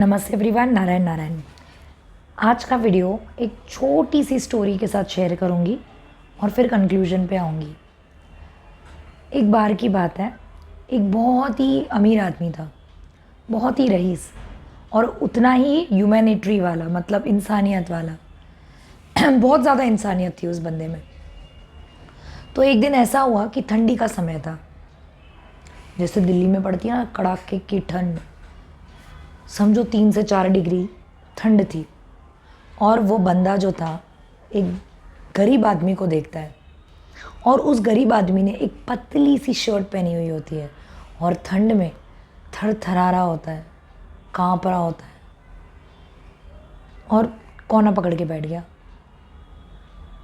नमस्ते एवरीवन, नारायण नारायण। आज का वीडियो एक छोटी सी स्टोरी के साथ शेयर करूंगी और फिर कंक्लूजन पे आऊंगी। एक बार की बात है, एक बहुत ही अमीर आदमी था, बहुत ही रईस और उतना ही ह्यूमैनिटी वाला, मतलब इंसानियत वाला। बहुत ज़्यादा इंसानियत थी उस बंदे में। तो एक दिन ऐसा हुआ कि ठंडी का समय था, जैसे दिल्ली में पड़ती है ना कड़ाके की ठंड, समझो 3 से 4 डिग्री ठंड थी। और वो बंदा जो था एक गरीब आदमी को देखता है और उस गरीब आदमी ने एक पतली सी शर्ट पहनी हुई होती है और ठंड में थरथरा रहा होता है, काँप रहा होता है और कोना पकड़ के बैठ गया।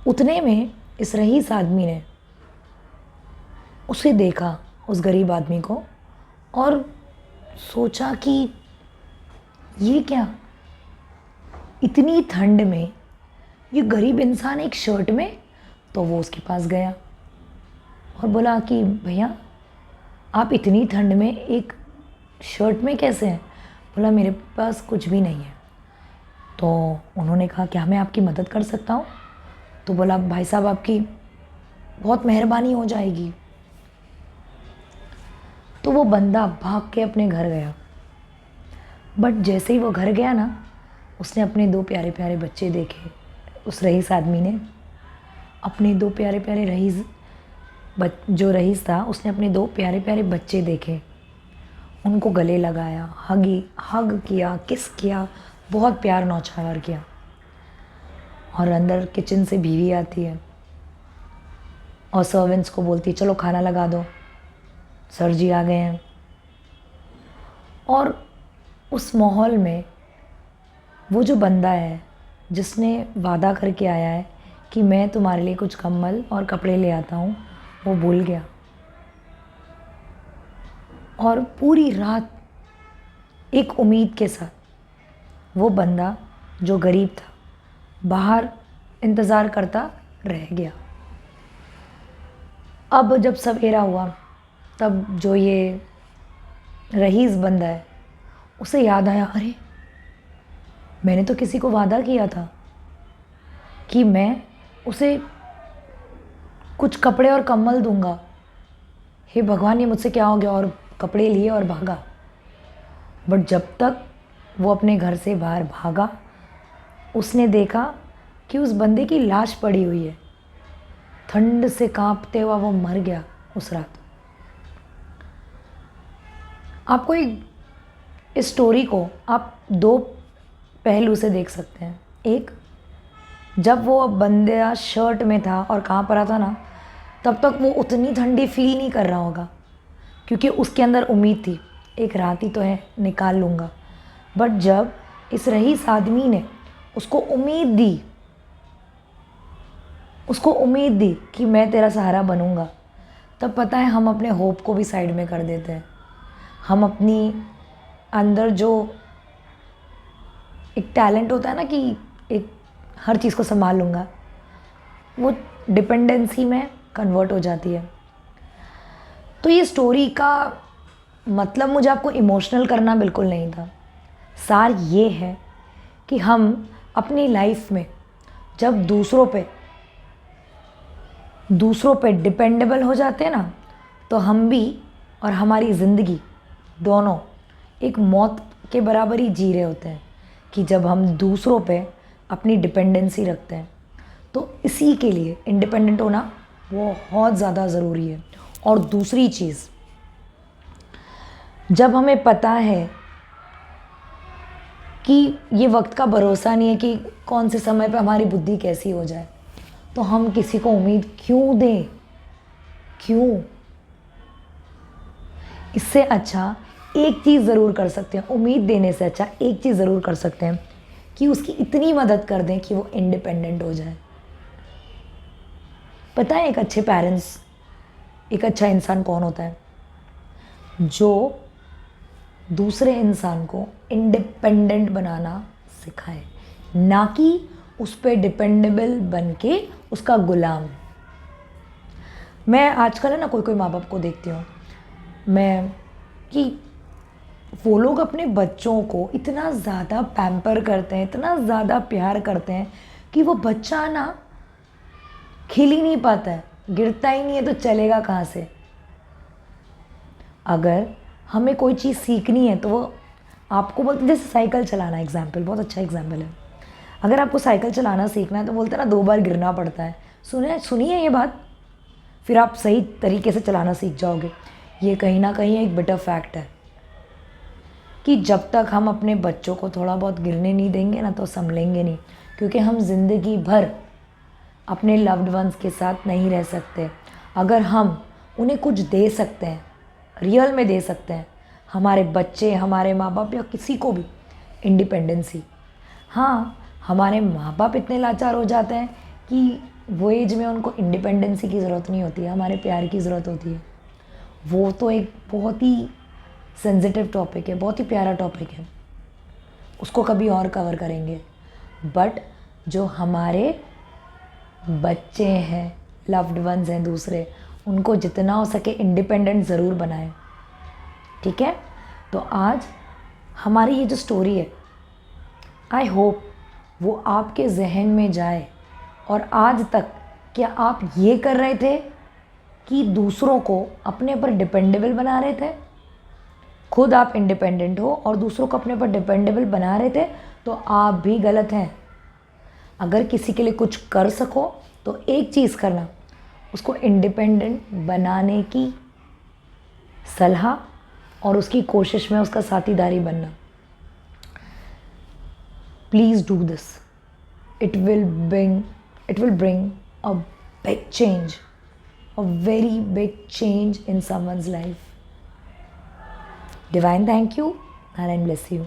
उतने में इस रईस आदमी ने उसे देखा, उस गरीब आदमी को, और सोचा कि ये क्या, इतनी ठंड में ये गरीब इंसान एक शर्ट में। तो वो उसके पास गया और बोला कि भैया आप इतनी ठंड में एक शर्ट में कैसे हैं? बोला मेरे पास कुछ भी नहीं है। तो उन्होंने कहा क्या मैं आपकी मदद कर सकता हूँ? तो बोला भाई साहब आपकी बहुत मेहरबानी हो जाएगी। तो वो बंदा भाग के अपने घर गया। बट जैसे ही वो घर गया ना, उसने अपने 2 प्यारे प्यारे बच्चे देखे। उस रईस आदमी ने अपने 2 प्यारे प्यारे जो रईस था उसने अपने 2 प्यारे प्यारे बच्चे देखे, उनको गले लगाया, हग किया, किस किया, बहुत प्यार नौछावर किया। और अंदर किचन से बीवी आती है और सर्वेंट्स को बोलती है चलो खाना लगा दो, सर जी आ गए हैं। और उस माहौल में वो जो बंदा है जिसने वादा करके आया है कि मैं तुम्हारे लिए कुछ कंबल और कपड़े ले आता हूँ, वो भूल गया। और पूरी रात एक उम्मीद के साथ वो बंदा जो गरीब था बाहर इंतज़ार करता रह गया। अब जब सवेरा हुआ तब जो ये रईस बंदा है उसे याद आया, अरे मैंने तो किसी को वादा किया था कि मैं उसे कुछ कपड़े और कंबल दूंगा। हे भगवान, ये मुझसे क्या हो गया? और कपड़े लिए और भागा। बट जब तक वो अपने घर से बाहर भागा, उसने देखा कि उस बंदे की लाश पड़ी हुई है। ठंड से कांपते हुआ वो मर गया उस रात। आपको इस स्टोरी को आप 2 पहलू से देख सकते हैं। एक, जब वो बंदा शर्ट में था और काँप रहा था ना, तब तक वो उतनी ठंडी फील नहीं कर रहा होगा क्योंकि उसके अंदर उम्मीद थी एक रात ही तो है, निकाल लूँगा। बट जब इस रईस आदमी ने उसको उम्मीद दी कि मैं तेरा सहारा बनूँगा, तब पता है हम अपने होप को भी साइड में कर देते हैं। हम अपनी अंदर जो एक टैलेंट होता है ना कि एक हर चीज़ को संभाल लूँगा, वो डिपेंडेंसी में कन्वर्ट हो जाती है। तो ये स्टोरी का मतलब मुझे आपको इमोशनल करना बिल्कुल नहीं था। सार ये है कि हम अपनी लाइफ में जब दूसरों पे डिपेंडेबल हो जाते हैं ना, तो हम भी और हमारी ज़िंदगी दोनों एक मौत के बराबर ही जी रहे होते हैं। कि जब हम दूसरों पे अपनी डिपेंडेंसी रखते हैं, तो इसी के लिए इंडिपेंडेंट होना बहुत ज़्यादा ज़रूरी है। और दूसरी चीज़, जब हमें पता है कि ये वक्त का भरोसा नहीं है कि कौन से समय पे हमारी बुद्धि कैसी हो जाए, तो हम किसी को उम्मीद क्यों दें? क्यों? इससे अच्छा एक चीज़ ज़रूर कर सकते हैं, उम्मीद देने से अच्छा एक चीज़ ज़रूर कर सकते हैं कि उसकी इतनी मदद कर दें कि वो इंडिपेंडेंट हो जाए। पता है एक अच्छे पेरेंट्स, एक अच्छा इंसान कौन होता है? जो दूसरे इंसान को इंडिपेंडेंट बनाना सिखाए, ना कि उस पर डिपेंडेबल बन के उसका गुलाम। मैं आजकल है ना कोई माँ बाप को देखती हूँ मैं कि वो लोग अपने बच्चों को इतना ज़्यादा पैम्पर करते हैं, इतना ज़्यादा प्यार करते हैं कि वो बच्चा ना खिल ही नहीं पाता है, गिरता ही नहीं है तो चलेगा कहाँ से। अगर हमें कोई चीज़ सीखनी है तो वो आपको बोलते, जैसे साइकिल चलाना एग्जाम्पल, बहुत अच्छा एग्जाम्पल है। अगर आपको साइकिल चलाना सीखना है तो बोलते हैं ना 2 बार गिरना पड़ता है। सुनिए ये बात, फिर आप सही तरीके से चलाना सीख जाओगे। ये कहीं ना कहीं एक बिटर फैक्ट है कि जब तक हम अपने बच्चों को थोड़ा बहुत गिरने नहीं देंगे ना तो संभलेंगे नहीं, क्योंकि हम ज़िंदगी भर अपने लव्ड वंस के साथ नहीं रह सकते। अगर हम उन्हें कुछ दे सकते हैं, रियल में दे सकते हैं, हमारे बच्चे, हमारे माँ बाप या किसी को भी इंडिपेंडेंसी। हाँ, हमारे माँ बाप इतने लाचार हो जाते हैं कि वो एज में उनको इंडिपेंडेंसी की ज़रूरत नहीं होती है, हमारे प्यार की ज़रूरत होती है। वो तो एक बहुत ही सेंसिटिव टॉपिक है, बहुत ही प्यारा टॉपिक है, उसको कभी और कवर करेंगे। बट जो हमारे बच्चे हैं, लव्ड वंस हैं दूसरे, उनको जितना हो सके इंडिपेंडेंट ज़रूर बनाएं, ठीक है। तो आज हमारी ये जो स्टोरी है, आई होप वो आपके जहन में जाए। और आज तक क्या आप ये कर रहे थे कि दूसरों को अपने पर डिपेंडेबल बना रहे थे? खुद आप इंडिपेंडेंट हो और दूसरों को अपने पर डिपेंडेबल बना रहे थे तो आप भी गलत हैं। अगर किसी के लिए कुछ कर सको तो एक चीज़ करना, उसको इंडिपेंडेंट बनाने की सलाह और उसकी कोशिश में उसका साथीदारी बनना। Please do this, it will bring a big change, a very big change in someone's life. Divine thank you, and bless you.